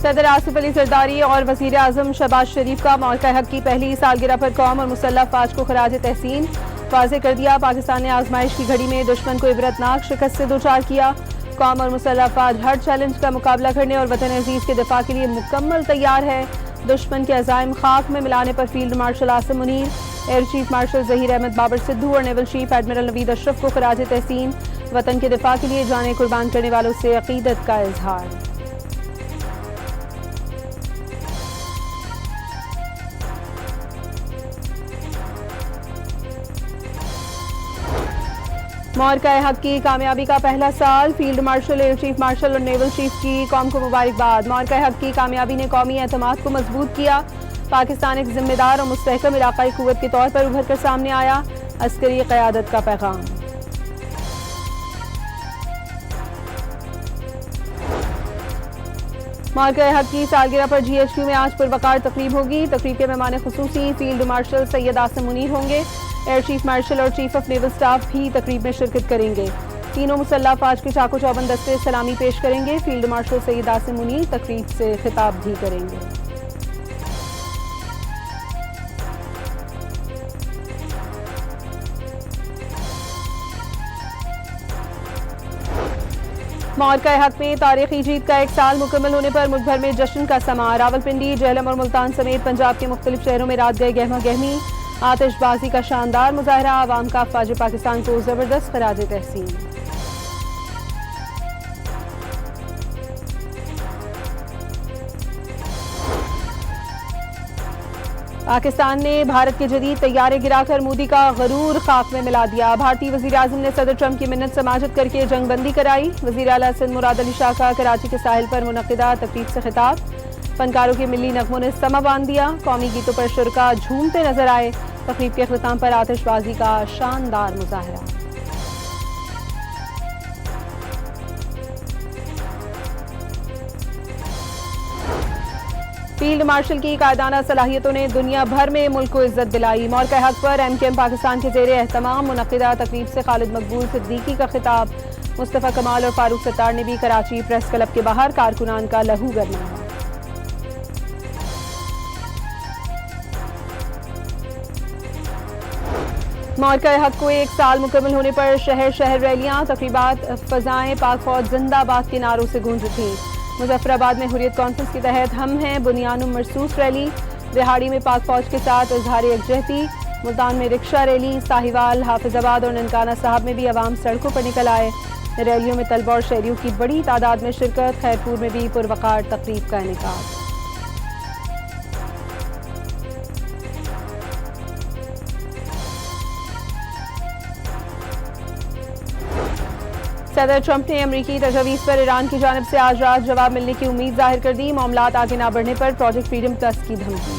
सदर आसिफ अली जरदारी और वजीर आजम शहबाज शरीफ का मौका हक की पहली सालगिरह पर कौम और मुसल्लह फौज को खराज तहसीन वाज़ेह कर दिया। पाकिस्तान ने आजमाइश की घड़ी में दुश्मन को इबरतनाक शिकस्त से दोचार किया। कौम और मुसल्लह फौज हर चैलेंज का मुकाबला करने और वतन अजीज के दिफा के लिए मुकम्मल तैयार है। दुश्मन के अज़ाइम खाक में मिलाने पर field marshal Asim Munir, air chief marshal Zaheer Ahmed Babar Sidhu और naval chief admiral Naveed Ashraf को खराज तहसीन। वतन के दिफा के लिए जाने कुर्बान करने वालों से अकीदत का इजहार। मौका हक की कामयाबी का पहला साल, field marshal, air chief martial और नेवल चीफ की कौम को मुबारकबाद। मौका हक की कामयाबी ने कौमी एतमाद को मजबूत किया। पाकिस्तान एक जिम्मेदार और मुस्तहकम इलाकाई कुव्वत के तौर पर उभर कर सामने आया। अस्करी क़यादत का पैगाम। मौका हक की सालगिरह पर GHQ में आज पुरवकार तकरीब होगी। तकरीब के मेहमान खुसूसी फील्ड मार्शल सैयद आसिम मुनीर होंगे। एयर चीफ मार्शल और चीफ ऑफ नेवल स्टाफ भी तकरीब में शिरकत करेंगे। तीनों मुसल्लह फौज के चाको चौबंद दस्ते सलामी पेश करेंगे। फील्ड मार्शल सैयद आसिम मुनीर तकरीब से खिताब भी करेंगे। मौका हक में तारीखी जीत का एक साल मुकम्मल होने पर मुल्क भर में जश्न का समा। रावलपिंडी, झेलम और मुल्तान समेत पंजाब के मुख्तलिफ शहरों में रात गए गहमा गहमी। आतिशबाजी का शानदार मुजाहरा, आवाम का फौज पाकिस्तान को जबरदस्त खराज तहसीन। पाकिस्तान ने भारत के जदीद तैयारे गिराकर मोदी का गरूर खाक में मिला दिया। भारतीय वजीर आजम ने सदर ट्रंप की मिन्नत समाजत करके जंगबंदी कराई। वजीर आला सिंध मुराद अली शाह का कराची के साहिल पर मुनक्किदा तकरीब से खिताब। फनकारों के मिली नगमों ने समा बांध दिया। कौमी गीतों पर शुरका झूमते नजर आए। तकरीब के अख्ताम पर आतिशबाजी का शानदार मुजाहरा। फील्ड मार्शल की कायदाना सलाहियतों ने दुनिया भर में मुल्क को इज्जत दिलाई। मौका हक पर MKM पाकिस्तान के ज़ेरे एहतमाम मुनक्किदा तकरीब से खालिद मकबूल सिद्दीकी का खिताब। मुस्तफ़ा कमाल और फारूक सत्तार ने भी कराची प्रेस क्लब के बाहर कारकुनान का लहू गरमाया। मौका हक को एक साल मुकम्मल होने पर शहर शहर रैलियां, तकरीबात, फजाएं पाक फौज जिंदाबाद के नारों से गूंज उठी। मुजफ्फराबाद में हुर्रियत कॉन्फ्रेंस के तहत हम हैं बुनियानुम मरसूस रैली। बिहाड़ी में पाक फौज के साथ इजहार यकजहती। मुल्तान में रिक्शा रैली। साहिवाल, हाफिजाबाद और ननकाना साहब में भी अवाम सड़कों पर निकल आए। रैलियों में तलबा और शहरियों की बड़ी तादाद में शिरकत। खैरपुर में भी पुरवकार तकरीब का इनेकाद। सदर ट्रंप ने अमरीकी तजवीज़ पर ईरान की जानिब से आज रात जवाब मिलने की उम्मीद जाहिर कर दी। मामलात आगे न बढ़ने पर प्रोजेक्ट फ्रीडम प्लस की धमकी।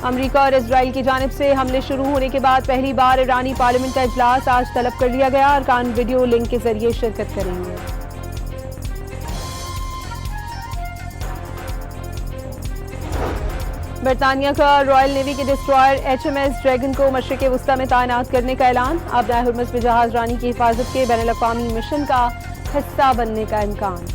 अमरीका और इजराइल की जानिब से हमले शुरू होने के बाद पहली बार ईरानी पार्लियामेंट का इजलास आज तलब कर लिया गया। अरकान वीडियो लिंक के जरिए शिरकत करेंगे। बरतानिया का रॉयल नेवी के डिस्ट्रॉयर HMS ड्रैगन को मशरिक़ वुस्ता में तैनात करने का ऐलान। आबदाए हुर्मुज़ में जहाज रानी की हिफाजत के बैनुल-अक़वामी मिशन का हिस्सा बनने का इम्कान।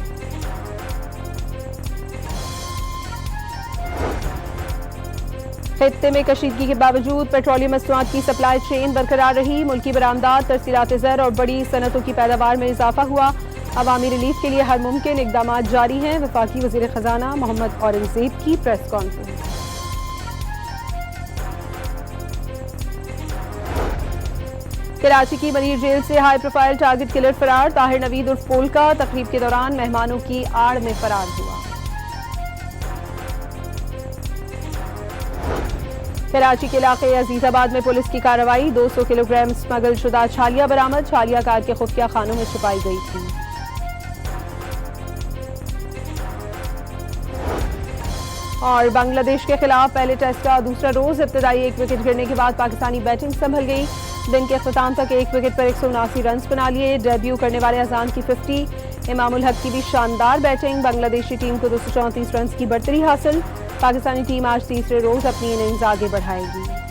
खित्ते में कशीदगी के बावजूद पेट्रोलियम मसनूआत की सप्लाई चेन बरकरार रही। मुल्की बरामदात, तरसीलात ज़र और बड़ी सनतों की पैदावार में इजाफा हुआ। अवामी रिलीफ के लिए हर मुमकिन इक़दाम जारी हैं। वफाकी वज़ीर ख़जाना मोहम्मद औरंगज़ेब की प्रेस कॉन्फ्रेंस। कराची की मरीर जेल से हाई प्रोफाइल टारगेट किलर फरार। ताहिर नवीद उर्फ पोल का तकरीब के दौरान मेहमानों की आड़ में फरार हुआ। कराची के इलाके अजीजाबाद में पुलिस की कार्रवाई। 200 किलोग्राम स्मगल शुदा छालिया बरामद। छालिया कार के खुफिया खानों में छुपाई गई थी। और बांग्लादेश के खिलाफ पहले टेस्ट का दूसरा रोज इब्तदाई एक विकेट गिरने के बाद पाकिस्तानी बैटिंग संभल गई। दिन के अख्ताम तक एक विकेट पर 179 रन बना लिए। डेब्यू करने वाले अजान की 50, इमामुल हक की भी शानदार बैटिंग। बांग्लादेशी टीम को 234 रन की बढ़तरी हासिल। पाकिस्तानी टीम आज तीसरे रोज अपनी इनिंग्स आगे बढ़ाएगी।